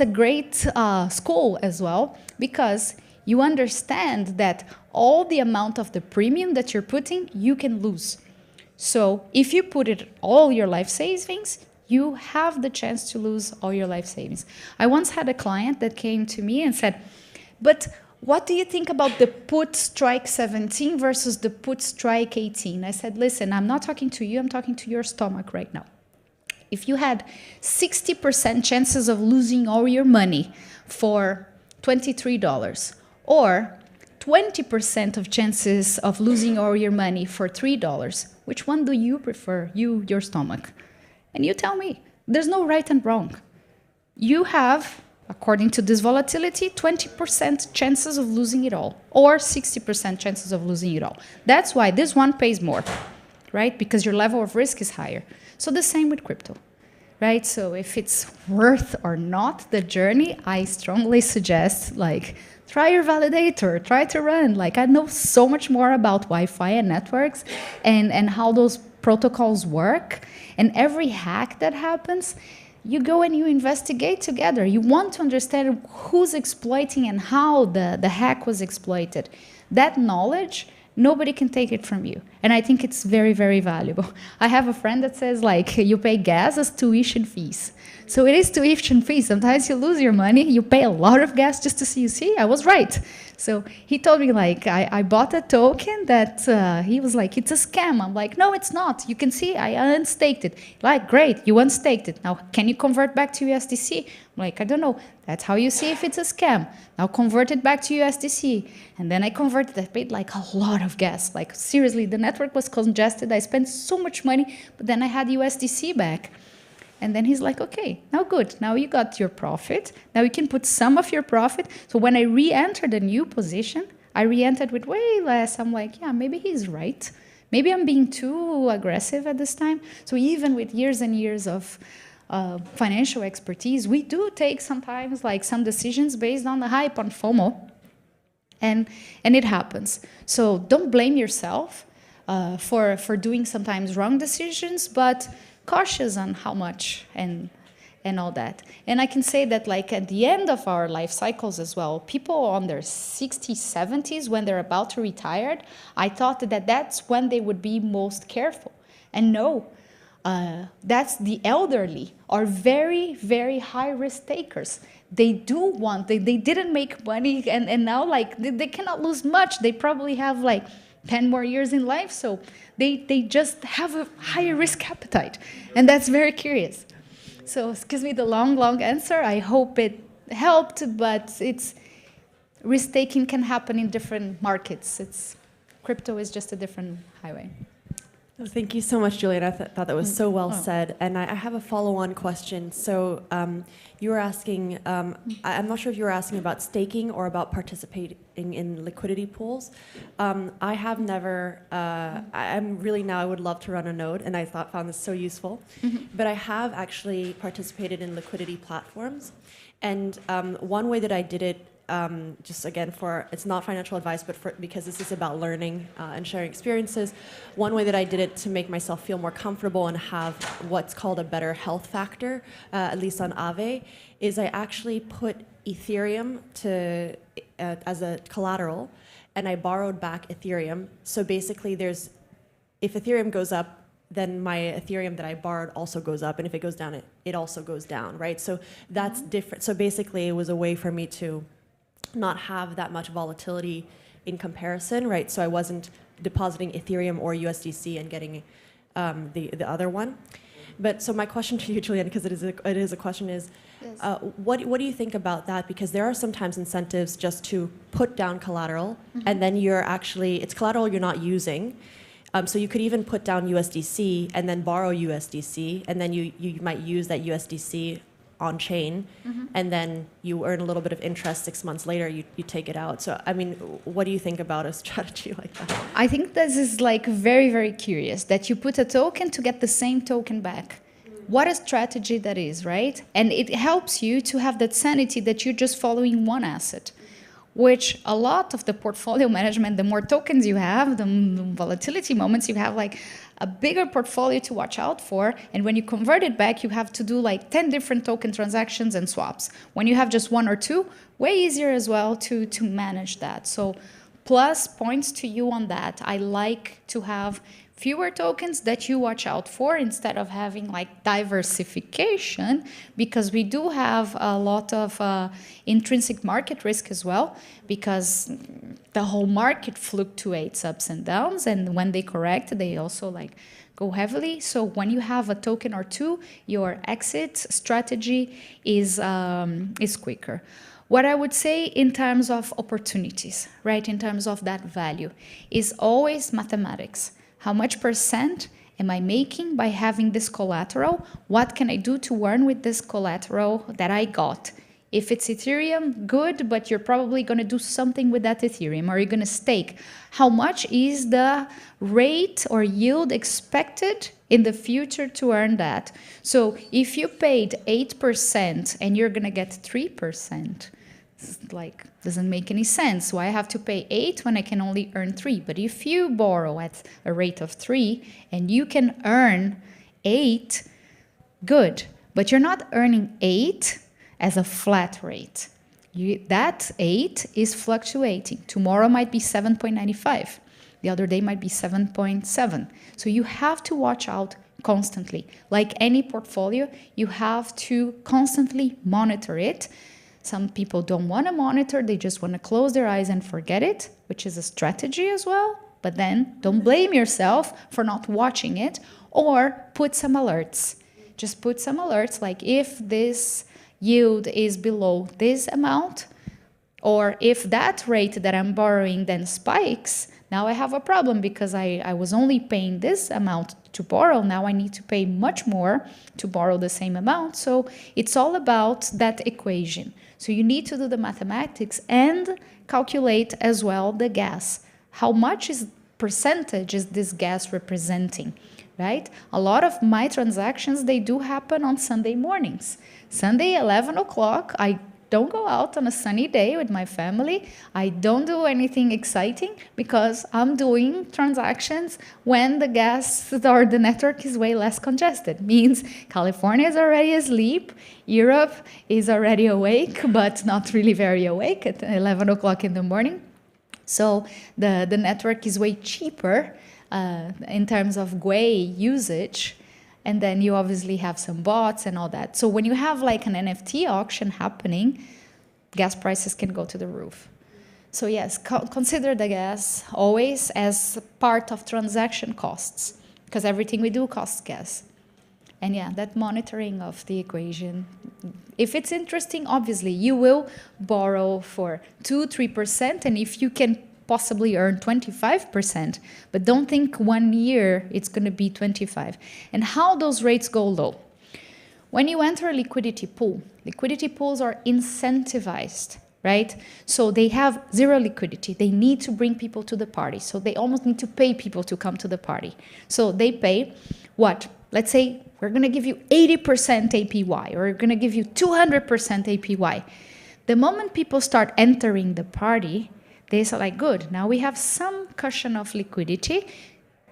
a great school as well, because you understand that all the amount of the premium that you're putting, you can lose. So if you put it all your life savings, you have the chance to lose all your life savings. I once had a client that came to me and said, but what do you think about the put strike 17 versus the put strike 18? I said, listen, I'm not talking to you, I'm talking to your stomach right now. If you had 60% chances of losing all your money for $23 or 20% of chances of losing all your money for $3, which one do you prefer, you, your stomach? And you tell me, there's no right and wrong. You have, according to this volatility, 20% chances of losing it all, or 60% chances of losing it all. That's why this one pays more, right? Because your level of risk is higher. So the same with crypto, right? So if it's worth or not the journey, I strongly suggest, like, try your validator, try to run. Like, I know so much more about Wi-Fi and networks and how those protocols work. And every hack that happens, you go and you investigate together. You want to understand who's exploiting and how the hack was exploited. That knowledge, nobody can take it from you. And I think it's very, very valuable. I have a friend that says, like, you pay gas as tuition fees. So it is tuition fees. Sometimes you lose your money. You pay a lot of gas just to see, I was right. So he told me, like, I bought a token that he was like, it's a scam. I'm like, no, it's not. You can see I unstaked it. Like, great, you unstaked it. Now, can you convert back to USDC? I'm like, I don't know. That's how you see if it's a scam. Now convert it back to USDC. And then I converted. I paid like a lot of gas. Like, seriously, the network was congested. I spent so much money, but then I had USDC back. And then he's like, okay, now good. Now you got your profit. Now you can put some of your profit. So when I re-entered a new position, I re-entered with way less. I'm like, yeah, maybe he's right. Maybe I'm being too aggressive at this time. So even with years and years of financial expertise, we do take sometimes like some decisions based on the hype, on FOMO. And it happens. So don't blame yourself for doing sometimes wrong decisions, but cautious on how much and all that. And I can say that, like, at the end of our life cycles as well, people on their 60s, 70s, when they're about to retire, I thought that that's when they would be most careful. And no, that's the elderly are very, very high risk takers. They do want, they didn't make money and now, like, they cannot lose much. They probably have like 10 more years in life, so they just have a higher risk appetite, and that's very curious. So excuse me the long answer. I hope it helped, but it's risk-taking can happen in different markets. Crypto is just a different highway. Oh, thank you so much, Juliana. I thought that was so well said. And I have a follow-on question. So you were asking, I'm not sure if you were asking about staking or about participating in liquidity pools. I have never, I'm really now, I would love to run a node, and I found this so useful. Mm-hmm. But I have actually participated in liquidity platforms. And one way that I did it, just again, it's not financial advice, but because this is about learning and sharing experiences. One way that I did it to make myself feel more comfortable and have what's called a better health factor, at least on Aave, is I actually put Ethereum as a collateral, and I borrowed back Ethereum. So basically, if Ethereum goes up, then my Ethereum that I borrowed also goes up, and if it goes down, it also goes down, right? So that's different. So basically, it was a way for me to not have that much volatility in comparison, right? So I wasn't depositing Ethereum or USDC and getting the other one. But so my question to you, Juliana, because it is a question, is yes. What do you think about that? Because there are sometimes incentives just to put down collateral, mm-hmm. and then it's collateral you're not using. So you could even put down USDC and then borrow USDC, and then you might use that USDC on chain, mm-hmm. and then you earn a little bit of interest 6 months later, you take it out. So, I mean, what do you think about a strategy like that? I think this is like very, very curious that you put a token to get the same token back. What a strategy that is, right? And it helps you to have that sanity that you're just following one asset. which a lot of the portfolio management, the more tokens you have, the volatility moments you have, like a bigger portfolio to watch out for. And when you convert it back, you have to do like 10 different token transactions and swaps. When you have just one or two, way easier as well to manage that. So plus points to you on that. I like to have fewer tokens that you watch out for instead of having like diversification, because we do have a lot of intrinsic market risk as well, because the whole market fluctuates ups and downs, and when they correct, they also like go heavily. So when you have a token or two, your exit strategy is quicker. What I would say in terms of opportunities, right, in terms of that value, is always mathematics. How much percent am I making by having this collateral? What can I do to earn with this collateral that I got? If it's Ethereum, good, but you're probably going to do something with that Ethereum, or you're going to stake. How much is the rate or yield expected in the future to earn that? So if you paid 8% and you're going to get 3%, like doesn't make any sense. Why I have to pay 8 when I can only earn 3? But if you borrow at a rate of 3 and you can earn 8, good. But you're not earning 8 as a flat rate. That 8 is fluctuating. Tomorrow might be 7.95. The other day might be 7.7. So you have to watch out constantly. Like any portfolio, you have to constantly monitor it. Some people don't want to monitor, they just want to close their eyes and forget it, which is a strategy as well. But then don't blame yourself for not watching it, or put some alerts. Just put some alerts, like if this yield is below this amount, or if that rate that I'm borrowing then spikes, now I have a problem because I was only paying this amount to borrow. Now I need to pay much more to borrow the same amount. So it's all about that equation. So you need to do the mathematics and calculate as well the gas. How much percentage is this gas representing, right? A lot of my transactions, they do happen on Sunday mornings. Sunday, 11 o'clock, I don't go out on a sunny day with my family. I don't do anything exciting because I'm doing transactions when the gas or the network is way less congested. Means California is already asleep, Europe is already awake, but not really very awake at 11 o'clock in the morning. So the network is way cheaper in terms of GUI usage. And then you obviously have some bots and all that. So when you have like an NFT auction happening, gas prices can go to the roof. So yes, consider the gas always as part of transaction costs, because everything we do costs gas. And yeah, that monitoring of the equation. If it's interesting, obviously you will borrow for 2-3%, and if you can possibly earn 25%, but don't think 1 year it's going to be 25. And how those rates go low? When you enter a liquidity pools are incentivized, right? So they have zero liquidity. They need to bring people to the party. So they almost need to pay people to come to the party. So they pay what? Let's say we're going to give you 80% APY, or we're going to give you 200% APY. The moment people start entering the party, they say like, good, now we have some cushion of liquidity.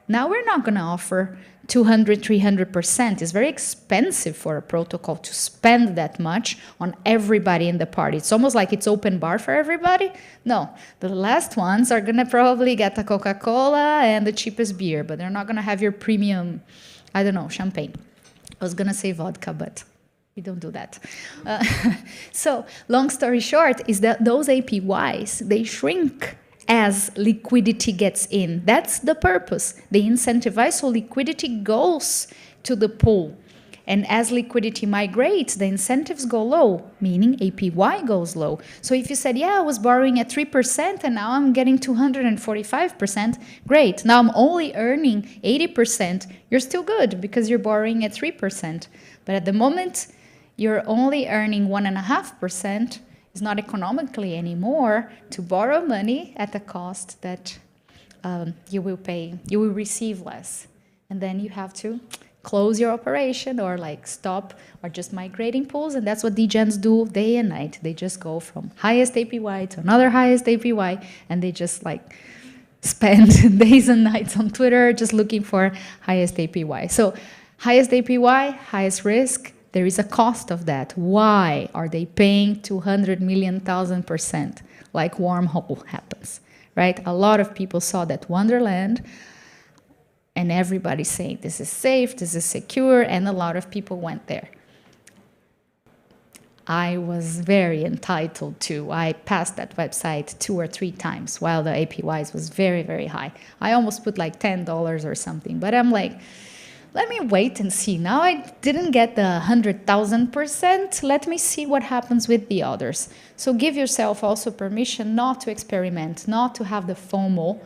Now we're not going to offer 200, 300%. It's very expensive for a protocol to spend that much on everybody in the party. It's almost like it's open bar for everybody. No, the last ones are going to probably get a Coca-Cola and the cheapest beer, but they're not going to have your premium, I don't know, champagne. I was going to say vodka, but we don't do that. So long story short is that those APYs, they shrink as liquidity gets in. That's the purpose. They incentivize so liquidity goes to the pool. And as liquidity migrates, the incentives go low, meaning APY goes low. So if you said, yeah, I was borrowing at 3% and now I'm getting 245%, great. Now I'm only earning 80%. You're still good because you're borrowing at 3%. But at the moment, you're only earning 1.5%. It's not economically anymore to borrow money at a cost that you will receive less. And then you have to close your operation or like stop or just migrating pools. And that's what degens do day and night. They just go from highest APY to another highest APY, and they just like spend days and nights on Twitter just looking for highest APY. So highest APY, highest risk, there is a cost of that. Why are they paying 200 million thousand %, like wormhole happens, right? A lot of people saw that wonderland, and everybody's saying this is safe, this is secure, and a lot of people went there. I was very entitled to. I passed that website 2 or 3 times while the APYs was very, very high. I almost put like $10 or something, but I'm like, let me wait and see. Now I didn't get the 100,000%. Let me see what happens with the others. So give yourself also permission not to experiment, not to have the FOMO.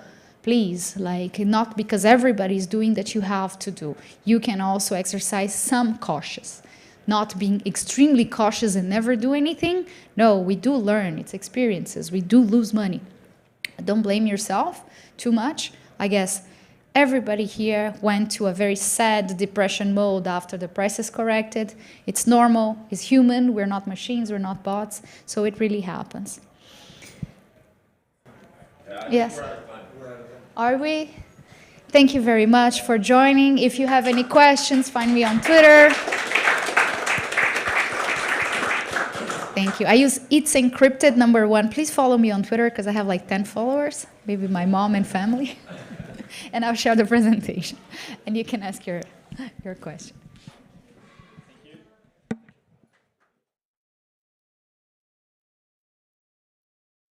Please, like, not because everybody's doing that you have to do. You can also exercise some cautious. Not being extremely cautious and never do anything. No, we do learn. It's experiences. We do lose money. Don't blame yourself too much. I guess everybody here went to a very sad depression mode after the prices corrected. It's normal. It's human. We're not machines. We're not bots. So it really happens. Yes. Are we? Thank you very much for joining. If you have any questions, find me on Twitter. Thank you. I use It's Encrypted #1. Please follow me on Twitter because I have like 10 followers, maybe my mom and family. And I'll share the presentation. And you can ask your question.